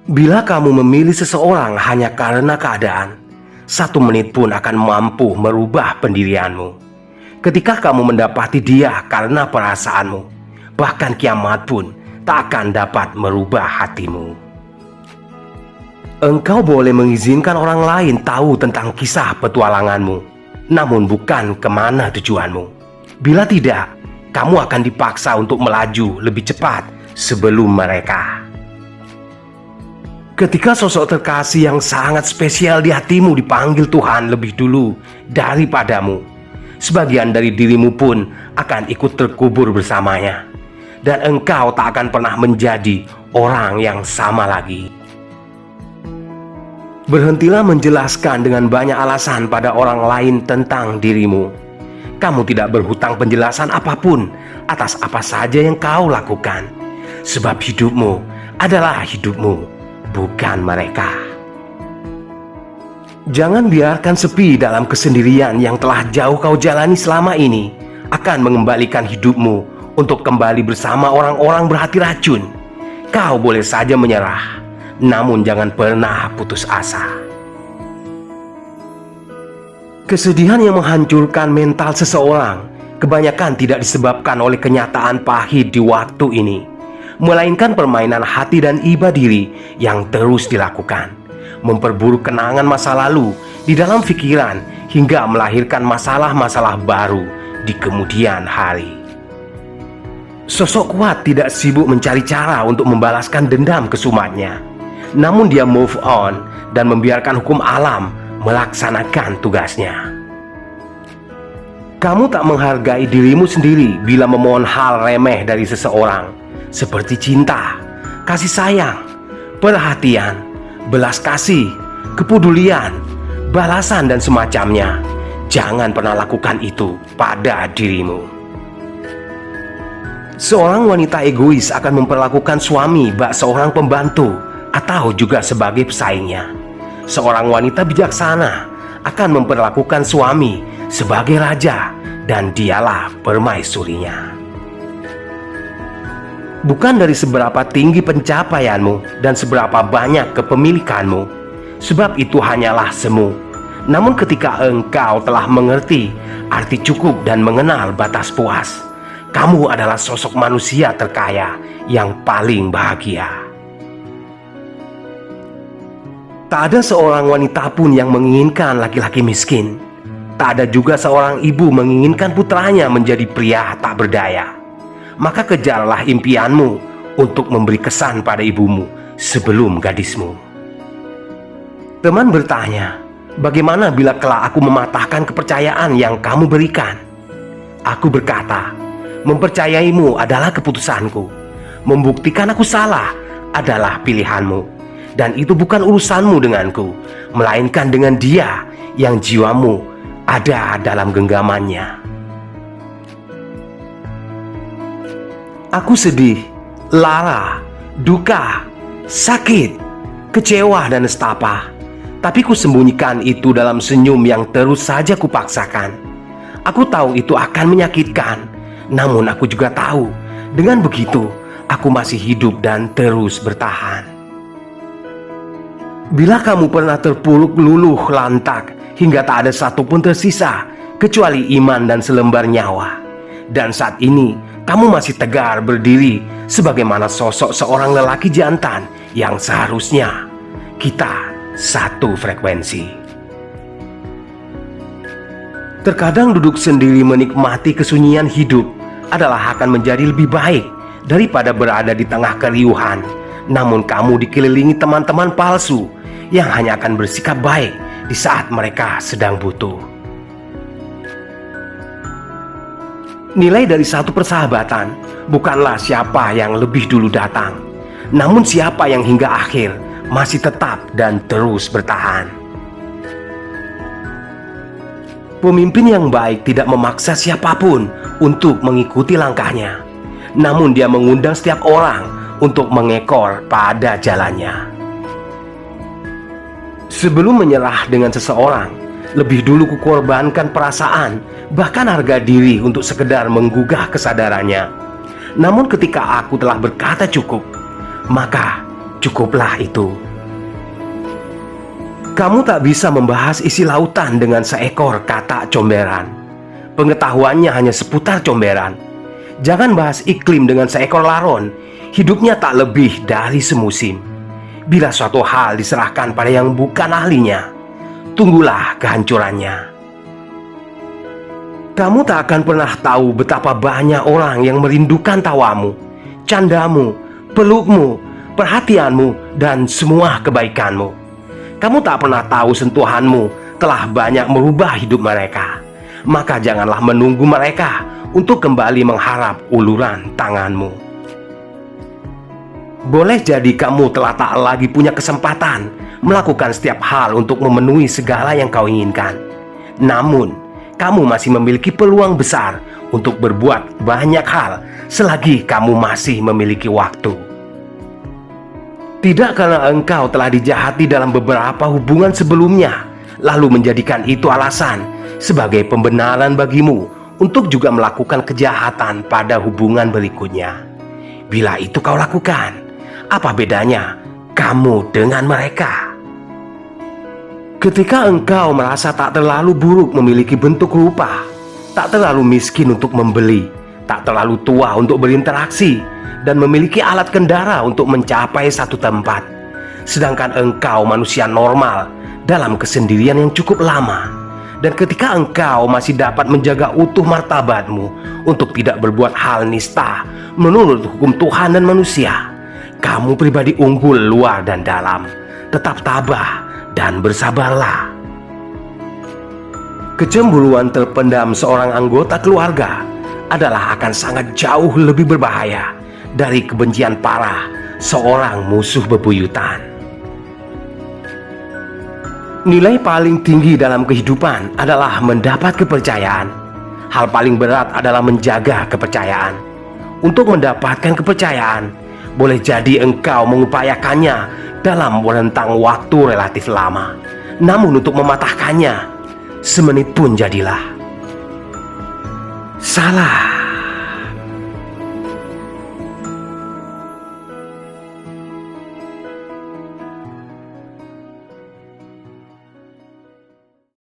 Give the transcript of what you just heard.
Bila kamu memilih seseorang hanya karena keadaan, 1 menit pun akan mampu merubah pendirianmu. Ketika kamu mendapati dia karena perasaanmu, bahkan kiamat pun tak akan dapat merubah hatimu. Engkau boleh mengizinkan orang lain tahu tentang kisah petualanganmu, namun bukan kemana tujuanmu. Bila tidak, kamu akan dipaksa untuk melaju lebih cepat sebelum mereka. Ketika sosok terkasih yang sangat spesial di hatimu dipanggil Tuhan lebih dulu daripadamu, sebagian dari dirimu pun akan ikut terkubur bersamanya, dan engkau tak akan pernah menjadi orang yang sama lagi. Berhentilah menjelaskan dengan banyak alasan pada orang lain tentang dirimu. Kamu tidak berhutang penjelasan apapun atas apa saja yang kau lakukan, sebab hidupmu adalah hidupmu, bukan mereka. Jangan biarkan sepi dalam kesendirian yang telah jauh kau jalani selama ini akan mengembalikan hidupmu untuk kembali bersama orang-orang berhati racun. Kau boleh saja menyerah, namun jangan pernah putus asa. Kesedihan yang menghancurkan mental seseorang kebanyakan tidak disebabkan oleh kenyataan pahit di waktu ini, melainkan permainan hati dan iba diri yang terus dilakukan, memperburuk kenangan masa lalu di dalam pikiran hingga melahirkan masalah-masalah baru di kemudian hari. Sosok kuat tidak sibuk mencari cara untuk membalaskan dendam kesumatnya, namun dia move on dan membiarkan hukum alam melaksanakan tugasnya. Kamu tak menghargai dirimu sendiri bila memohon hal remeh dari seseorang, seperti cinta, kasih sayang, perhatian, belas kasih, kepedulian, balasan dan semacamnya. Jangan pernah lakukan itu pada dirimu. Seorang wanita egois akan memperlakukan suami bak seorang pembantu atau juga sebagai pesaingnya. Seorang wanita bijaksana akan memperlakukan suami sebagai raja dan dialah permaisurinya. Bukan dari seberapa tinggi pencapaianmu dan seberapa banyak kepemilikanmu, sebab itu hanyalah semu. Namun ketika engkau telah mengerti arti cukup dan mengenal batas puas, kamu adalah sosok manusia terkaya yang paling bahagia. Tak ada seorang wanita pun yang menginginkan laki-laki miskin. Tak ada juga seorang ibu menginginkan putranya menjadi pria tak berdaya. Maka kejarlah impianmu untuk memberi kesan pada ibumu sebelum gadismu. Teman bertanya, bagaimana bila kelak aku mematahkan kepercayaan yang kamu berikan? Aku berkata, mempercayaimu adalah keputusanku. Membuktikan aku salah adalah pilihanmu. Dan itu bukan urusanmu denganku, melainkan dengan dia yang jiwamu ada dalam genggamannya. Aku sedih, lara, duka, sakit, kecewa dan nestapa. Tapi ku sembunyikan itu dalam senyum yang terus saja kupaksakan. Aku tahu itu akan menyakitkan, namun aku juga tahu dengan begitu aku masih hidup dan terus bertahan. Bila kamu pernah terpuruk luluh lantak hingga tak ada satupun tersisa kecuali iman dan selembar nyawa, dan saat ini kamu masih tegar berdiri sebagaimana sosok seorang lelaki jantan yang seharusnya kita satu frekuensi. Terkadang duduk sendiri menikmati kesunyian hidup adalah akan menjadi lebih baik daripada berada di tengah keriuhan, namun kamu dikelilingi teman-teman palsu yang hanya akan bersikap baik di saat mereka sedang butuh. Nilai dari satu persahabatan bukanlah siapa yang lebih dulu datang, namun siapa yang hingga akhir masih tetap dan terus bertahan. Pemimpin yang baik tidak memaksa siapapun untuk mengikuti langkahnya, namun dia mengundang setiap orang untuk mengekor pada jalannya. Sebelum menyerah dengan seseorang, lebih dulu kukorbankan perasaan, bahkan harga diri untuk sekedar menggugah kesadarannya. Namun ketika aku telah berkata cukup, maka Cukuplah itu. Kamu tak bisa membahas isi lautan dengan seekor katak comberan. Pengetahuannya hanya seputar comberan. Jangan bahas iklim dengan seekor laron. Hidupnya tak lebih dari semusim. Bila suatu hal diserahkan pada yang bukan ahlinya, tunggulah kehancurannya. Kamu tak akan pernah tahu betapa banyak orang yang merindukan tawamu, candamu, pelukmu, perhatianmu, dan semua kebaikanmu. Kamu tak pernah tahu sentuhanmu telah banyak merubah hidup mereka. Maka janganlah menunggu mereka untuk kembali mengharap uluran tanganmu. Boleh jadi kamu telah tak lagi punya kesempatan melakukan setiap hal untuk memenuhi segala yang kau inginkan. Namun, kamu masih memiliki peluang besar untuk berbuat banyak hal selagi kamu masih memiliki waktu. Tidak karena engkau telah dijahati dalam beberapa hubungan sebelumnya, lalu menjadikan itu alasan sebagai pembenaran bagimu untuk juga melakukan kejahatan pada hubungan berikutnya. Bila itu kau lakukan, apa bedanya kamu dengan mereka? Ketika engkau merasa tak terlalu buruk memiliki bentuk rupa, tak terlalu miskin untuk membeli, tak terlalu tua untuk berinteraksi, dan memiliki alat kendara untuk mencapai satu tempat, sedangkan engkau manusia normal dalam kesendirian yang cukup lama, dan ketika engkau masih dapat menjaga utuh martabatmu untuk tidak berbuat hal nista menurut hukum Tuhan dan manusia, kamu pribadi unggul luar dan dalam. Tetap tabah dan bersabarlah. Kecemburuan terpendam seorang anggota keluarga adalah akan sangat jauh lebih berbahaya dari kebencian parah seorang musuh bebuyutan. Nilai paling tinggi dalam kehidupan adalah mendapat kepercayaan. Hal paling berat adalah menjaga kepercayaan. Untuk mendapatkan kepercayaan, boleh jadi engkau mengupayakannya dalam rentang waktu relatif lama. Namun untuk mematahkannya, semenit pun jadilah. Salah.